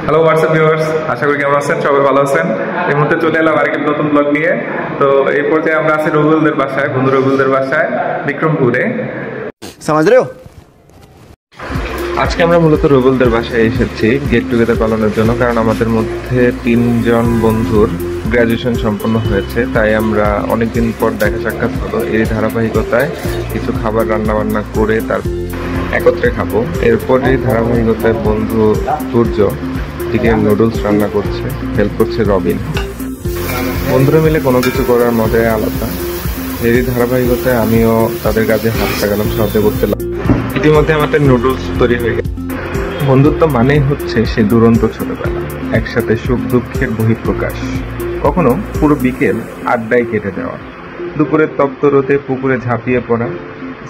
Hello WhatsApp viewers, আশা করি কেমন আছেন, সবাই ভালো আছেন। এই মুহূর্তে চলে এলাম আরেকটি নতুন ব্লগ নিয়ে। তো এই পর্যায়ে আমরা আছি রবিউলদের বাসায়, বন্ধু রবিউলদের বাসায় বিক্রমপুরে। समझ रहे हो? আজকে আমরা মূলত রবিউলদের বাসায় এসেছি গেট টুগেদার পালনের জন্য, কারণ আমাদের মধ্যে 3 জন বন্ধুর গ্র্যাজুয়েশন সম্পন্ন হয়েছে, তাই আমরা অনেকদিন পর দেখা সাক্ষাৎ হলো। এই ধারাবাহিকতায় কিছু খাবার রান্না বান্না করে তার একত্রে খাবো। এরপরই ধারাবাহিকতায় বন্ধু সূর্য চিকেন নুডলস রান্না করছে, হেল্প করছে রবিন। বন্ধুরা মিলে কোনো কিছু করার মজাই আলাদা। এরই ধারাবাহিকতায় আমিও তাদের কাজে হাত লাগালাম, সাহায্য করতে লাগলাম। ইতিমধ্যে আমাদের নুডলস তৈরি হয়ে গেছে। বন্ধুত্ব মানেই হচ্ছে সে দুরন্ত ছোটবেলা, একসাথে সুখ দুঃখের বহিঃপ্রকাশ, কখনো পুরো বিকেল আড্ডায় কেটে যাওয়া, দুপুরের তপ্ত রোদে পুকুরে ঝাঁপিয়ে পড়া,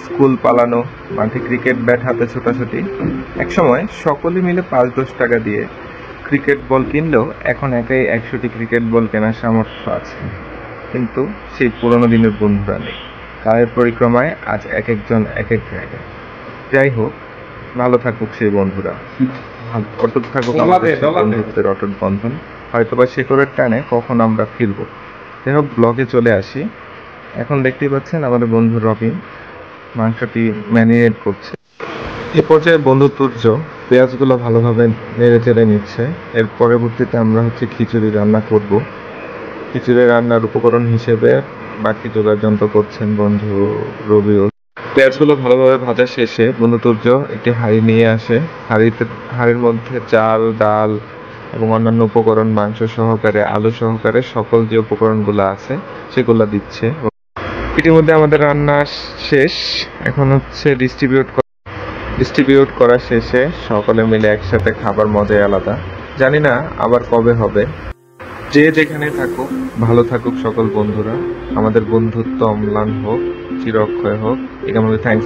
স্কুল পালানো, মাঠে ক্রিকেট ব্যাট হাতে ছোটাছুটি। একসময় সকলে মিলে 5-10 টাকা দিয়ে ক্রিকেট বল কিনলেও এখন একাই 100টি ক্রিকেট বল কেনার সামর্থ্য আছে, কিন্তু সেই পুরনো দিনের বন্ধুরা নেই। কালের পরিক্রমায় আজ এক একজন এক এক জায়গায়। যাই হোক, ভালো থাকুক সেই বন্ধুরা, অটুট থাকুক আমাদের বন্ধুত্বের অটুট বন্ধন। হয়তোবা শেকড়ের টানে কখন আমরা ফিরবো। যাই হোক, ব্লগে চলে আসি। এখন দেখতেই পাচ্ছেন আমাদের বন্ধু রবিন মাংসটি ম্যারিনেট করছে। এ পর্যায়ে বন্ধু তুর্য পেঁয়াজগুলো ভালোভাবে নেড়ে চেড়ে নিচ্ছে। এর পরবর্তীতে আমরা খিচুড়ি রান্না করব। খিচুড়ি রান্নার উপকরণ হিসেবে বাকি জোগাড় যন্ত্র করছেন বন্ধু রবিউল। পেঁয়াজগুলো ভালোভাবে ভাজা শেষে বন্ধু তুর্য একটি হাঁড়ি নিয়ে আসে। হাঁড়ির মধ্যে চাল, ডাল এবং অন্যান্য উপকরণ, মাংস সহকারে, আলু সহকারে সকল যে উপকরণগুলো আছে সেগুলো দিচ্ছে। ইতিমধ্যে আমাদের রান্না শেষ, এখন ডিস্ট্রিবিউট করা শেষে সকলে মিলে একসাথে খাবার মজাই আলাদা। জানি না আবার কবে হবে। যে যেখানে থাকুক ভালো থাকুক সকল বন্ধুরা। আমাদের বন্ধুত্ব অম্লান হোক, চিরক্ষয় হোক। একে আমাদের থ্যাংকস।